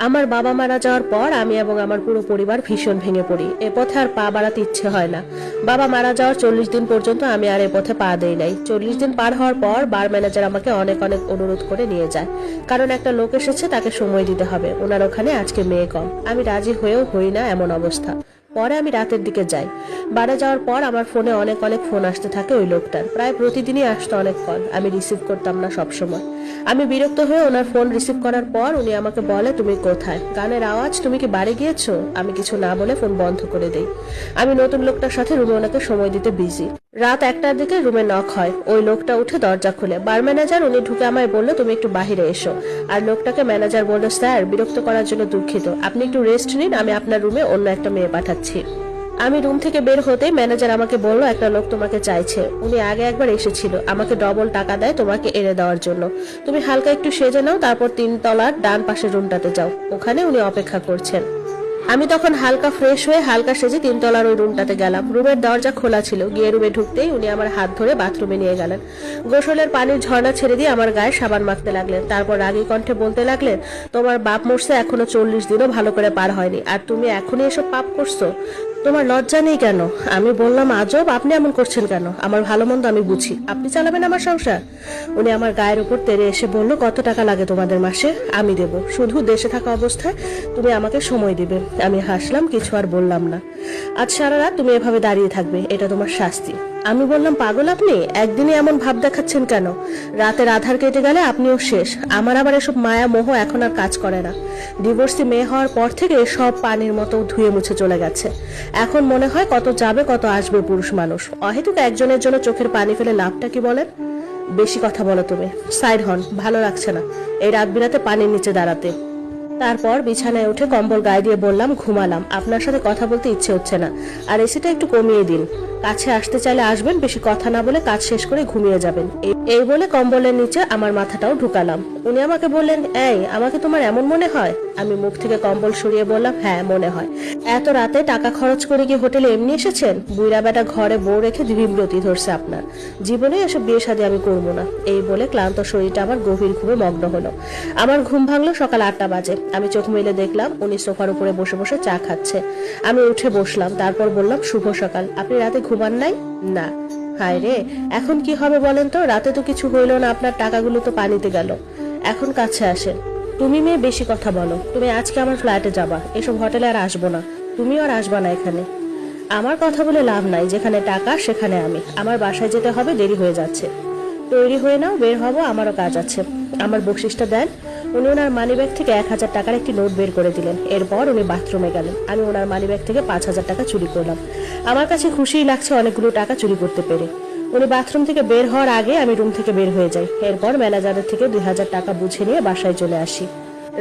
আমার বাবা মারা যাওয়ার পর আমি এবং আমার পুরো পরিবার ভীষণ ভেঙে পড়ি। এ পথে আর পা বাড়াতে ইচ্ছে হয় না। বাবা মারা যাওয়ার 40 দিন পর্যন্ত আমি আর এ পথে পা দেই নাই। 40 দিন পার হওয়ার পর বার ম্যানেজার আমাকে অনেক অনেক অনুরোধ করে নিয়ে যায়, কারণ একটা লোক এসেছে, তাকে সময় দিতে হবে। ওনার ওখানে আজকে মেয়ে কম। আমি রাজি হয়েও হই না, এমন অবস্থা। পরে আমি রাতের দিকে যাই। বাড়ি যাওয়ার পর আমার ফোনে অনেক অনেক ফোন আসতে থাকে ওই লোকটার। প্রায় প্রতিদিনই আসতো অনেক কল। আমি রিসিভ করতাম না সব সময়। আমি বিরক্ত হয়ে ওনার ফোন রিসিভ করার পর উনি আমাকে বলে, তুমি কোথায়? গানের আওয়াজ, তুমি কি বাড়ি গিয়েছো? আমি কিছু না বলে ফোন বন্ধ করে দেই। আমি নতুন লোকটার সাথে রুমে ওনাকে সময় দিতে বিজি। রাত 1টার দিকে রুমে নক হয়। ওই লোকটা উঠে দরজা খুলে। বার ম্যানেজার উনি ঢুকে আমায় বললো, তুমি একটু বাহিরে এসো। আর লোকটাকে ম্যানেজার বললো, স্যার বিরক্ত করার জন্য দুঃখিত, আপনি একটু রেস্ট নিন, আমি আপনার রুমে অন্য একটা মেয়ে পাঠাচ্ছি। আমি রুম থেকে বের হতেই ম্যানেজার আমাকে বলল, একটা লোক তোমাকে চাইছে। উনি আগে একবার এসেছিল, আমাকে ডবল টাকা দেয় তোমাকে এনে দেওয়ার জন্য। তুমি হালকা একটু সেজে নাও, তারপর 3 তলার ডান পাশের রুমটাতে যাও, ওখানে উনি অপেক্ষা করছেন। আমি তখন হালকা ফ্রেশ হয়ে হালকা সেজে 3 তলার ওই রুমটাতে গেলাম। রুমের দরজা খোলা ছিল। গিয়ে রুমে ঢুকতেই উনি আমার হাত ধরে বাথরুমে নিয়ে গেলেন। গোসলের পানির ঝর্ণা ছেড়ে দিয়ে আমার গায়ে সাবান মাখতে লাগলেন। তারপর রাগী কণ্ঠে বলতে লাগলেন, তোমার বাপ মরছে এখনো 40 দিনও ভালো করে পার হয়নি, আর তুমি এখনই এসব পাপ করছো? তোমার লজ্জা নেই কেন? আমি বললাম, আজব, আপনি এমন করছেন কেন? আমার ভালো মন্দ আমি বুঝি, আপনি চালাবেন আমার সংসার? উনি আমার গায়ের উপর তেড়ে এসে বলল, কত টাকা লাগে তোমাদের মাসে? আমি দেব, শুধু দেশে থাকা অবস্থায় তুমি আমাকে সময় দিবে। আমি হাসলাম, কিছু আর বললাম না। আজ সারা রাত তুমি এভাবে দাঁড়িয়ে থাকবে, এটা তোমার শাস্তি। আমি বললাম, পাগল আপনি? একদিনে এমন ভাব দেখাচ্ছেন কেন? রাতের আধার কেটে গেলে আপনিও শেষ। আমার আবার এসব মায়া মোহ এখন আর কাজ করে না। ডিভোর্সি মেয়ে হওয়ার পর থেকে সব পানির মতো ধুয়ে মুছে চলে গেছে। এখন মনে হয় কত যাবে কত আসবে পুরুষ মানুষ। অহেতুক একজনের জন্য চোখের পানি ফেলে লাভটা কি বলেন? বেশি কথা বলো তুমি। সাইড হন, ভালো লাগছে না এই রাত বিরাতে পানির নিচে দাঁড়াতে। তারপর বিছানায় উঠে কম্বল গায়ে দিয়ে বললাম, ঘুমালাম, আপনার সাথে কথা বলতে ইচ্ছে হচ্ছে না, আর এসিটা একটু কমিয়ে দিন। কাছে আসতে চাইলে আসবেন, বেশি কথা না বলে কাজ শেষ করে ঘুমিয়ে যাবেন। এই বলে কম্বলের নিচে আমার মাথাটাও ঢুকালাম। উনি আমাকে বললেন, এই, আমাকে তোমার এমন মনে হয়? আমি মুখ থেকে কম্বল সরিয়ে বললাম, হ্যাঁ মনে হয়। এত রাতে টাকা খরচ করে কি হোটেলে এমনি এসেছেন? বুইরা বেটা ঘরে বউ রেখে বিব্রতি ধরছে আপনার। জীবনে এসব বিয়ে শাদী আমি করবো না। এই বলে ক্লান্ত শরীরটা আমার গভীর ঘুমে মগ্ন হলো। আমার ঘুম ভাঙলো সকাল 8টা বাজে। আমি চোখ মেলে দেখলাম উনি সোফার উপরে বসে বসে চা খাচ্ছে। আমি উঠে বসলাম, তারপর বললাম, শুভ সকাল, আপনি রাতে ঘুমান নাই? না। হায় রে, এখন কি হবে বলেন তো? রাতে তো কিছু হইল না, আপনার টাকাগুলো তো পানিতে গেল। এখন কাছে আসেন। তুমি মেয়ে বেশি কথা বলো। তুমি আজকে আমার ফ্ল্যাটে যাবা, এসব হোটেলে আর আসবো না। তুমিও আর আসবা না এখানে। আমার কথা বলে লাভ নাই, যেখানে টাকা সেখানে আমি। আমার বাসায় যেতে হবে, দেরি হয়ে যাচ্ছে। তৈরি হয়ে নাও, বের হবো, আমারও কাজ আছে। আমার বকশিসটা দেন। উনি ওনার মানিব্যাগ থেকে 1000 টাকার একটি নোট বের করে দিলেন। এরপর উনি বাথরুমে গেলেন। আমি ওনার মানিব্যাগ থেকে 5000 টাকা চুরি করলাম। আমার কাছে খুশিই লাগছে অনেকগুলো টাকা চুরি করতে পেরে। উনি বাথরুম থেকে বের হওয়ার আগে আমি রুম থেকে বের হয়ে যাই। এরপর ম্যানেজারের থেকে 2000 টাকা বুঝে নিয়ে বাসায় চলে আসি।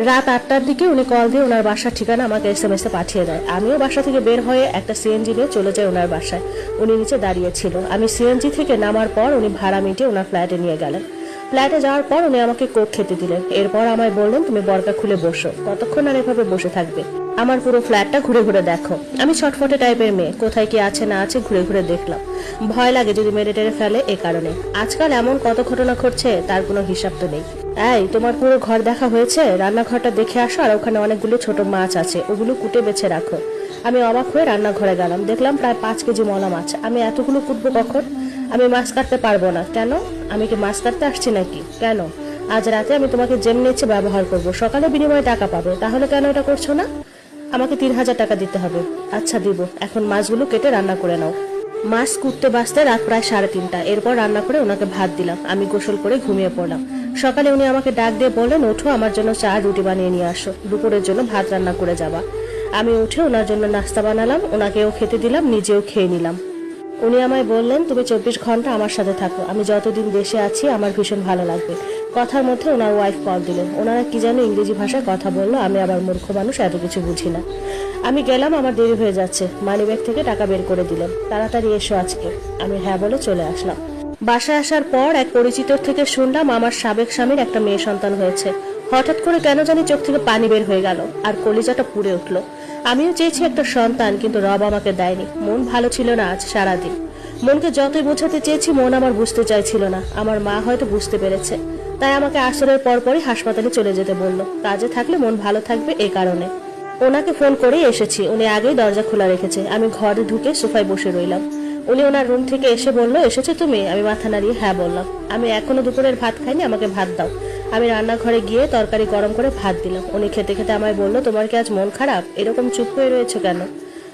রাত 8টার দিকে উনি কল দিয়ে ওনার বাসার ঠিকানা আমাকে SMS এ পাঠিয়ে দেয়। আমিও বাসা থেকে বের হয়ে একটা সিএনজি নিয়ে চলে যাই ওনার বাসায়। উনি নিচে দাঁড়িয়ে ছিল। আমি সিএনজি থেকে নামার পর উনি ভাড়া মিটিয়ে ওনার ফ্ল্যাটে নিয়ে গেলেন। ফ্ল্যাটে যাওয়ার পর উনি আমাকে কোক খেতে দিলেন। এরপর আমায় বললেন, তুমি বরকা খুলে বসো, কতক্ষণ আর এভাবে বসে থাকবে? আমার পুরো ফ্ল্যাটটা ঘুরে ঘুরে দেখো। আমি ছটফটে টাইপের মেয়ে, কোথায় কি আছে না আছে ঘুরে ঘুরে দেখলাম। ভয় লাগে যদি মেরে টেরে ফেলে, এ কারণে। আজকাল এমন কত ঘটনা ঘটছে, তার কোনো হিসাব তো নেই। এই, তোমার পুরো ঘর দেখা হয়েছে? রান্নাঘরটা দেখে আসো, আর ওখানে অনেকগুলো ছোট মাছ আছে, ওগুলো কুটে বেছে রাখো। আমি অবাক হয়ে রান্নাঘরে গেলাম, দেখলাম প্রায় 5 কেজি মলা মাছ। আমি এতগুলো কুটবো কখন? আমি মাছ কাটতে পারবো না। কেন? আমি কি মাছ কাটতে আসছি নাকি? কেন? আজ রাতে আমি তোমাকে যেমনি ইচ্ছে ব্যবহার করবো, সকালে বিনিময়ে টাকা পাবে। তাহলে কেন এটা করছো না? আমাকে 3000 টাকা দিতে হবে। আচ্ছা দিব, এখন মাছগুলো কেটে রান্না করে নাও। মাছ কুটতে বাঁচতে রাত প্রায় 3:30। এরপর রান্না করে ওনাকে ভাত দিলাম। আমি গোসল করে ঘুমিয়ে পড়লাম। সকালে উনি আমাকে ডাক দিয়ে বললেন, ওঠো, আমার জন্য চা রুটি বানিয়ে নিয়ে আসো, দুপুরের জন্য ভাত রান্না করে যাবা। আমি উঠে ওনার জন্য নাস্তা বানালাম, ওনাকেও খেতে দিলাম, নিজেও খেয়ে নিলাম। উনি আমায় বললেন, তুমি 24 ঘন্টা আমার সাথে থাকো, আমি যতদিন দেশে আছি আমার ভীষণ ভালো লাগবে। কথার মধ্যে ওনার ওয়াইফ কল দিলেন। ওনারা কি যেন ইংরেজি ভাষায় কথা বললো। আমি আবার মূর্খ মানুষ, এত কিছু বুঝি না। আমি গেলাম, আমার দেরি হয়ে যাচ্ছে। মানিব্যাগ থেকে টাকা বের করে দিলেন। তাড়াতাড়ি এসো আজকে। আমি হ্যাঁ বলে চলে আসলাম। বাসায় আসার পর এক পরিচিতর থেকে শুনলাম আমার সাবেক স্বামীর একটা মেয়ে সন্তান হয়েছে। হঠাৎ করে কেন জানি চোখ থেকে পানি বের হয়ে গেল, আর কলিজাটা পুড়ে উঠলো। আমিও চেয়েছি একটা সন্তান, কিন্তু রব আমাকে দেয়নি। মন ভালো ছিল না আজ সারাদিন। মনকে যতই বোঝাতে চেয়েছি, মন আমার বুঝতে চাইছিল না। আমার মা হয়তো বুঝতে পেরেছে। তাই আমাকে আসরের পরপরই হাসপাতালে চলে যেতে বলল। কাজে থাকলে মন ভালো থাকবে এই কারণে। ওনাকে ফোন করেই এসেছি, উনি আগেই দরজা খোলা রেখেছে। আমি ঘরে ঢুকে সোফায় বসে রইলাম। উনি ওনার রুম থেকে এসে বলল, এসেছো তুমি? আমি মাথা নাড়িয়ে হ্যাঁ বললাম। আমি এখনো দুপুরের ভাত খাইনি, আমাকে ভাত দাও। আমি রান্নাঘরে গিয়ে তরকারি গরম করে ভাত দিলাম। উনি খেতে খেতে আমায় বলল, তোমার কি আজ মন খারাপ? এরকম চুপ হয়ে রয়েছে কেন?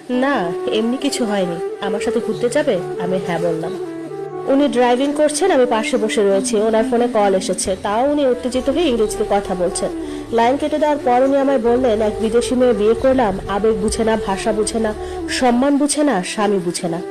না, এমনি কিছু হয়নি। আমার সাথে ঘুরতে যাবে? আমি হ্যাঁ বললাম। উনি ড্রাইভিং করছেন, আমি পাশে বসে রয়েছি। ওনার ফোনে কল এসেছে, তাও উনি উত্তেজিত হয়ে ইংরেজিতে কথা বলছেন। লাইন কেটে দেওয়ার পর উনি আমায় বললেন, এক বিদেশি মেয়ে বিয়ে করলাম, আবেগ বুঝে না, ভাষা বুঝে না, সম্মান বুঝে না, স্বামী বুঝে না।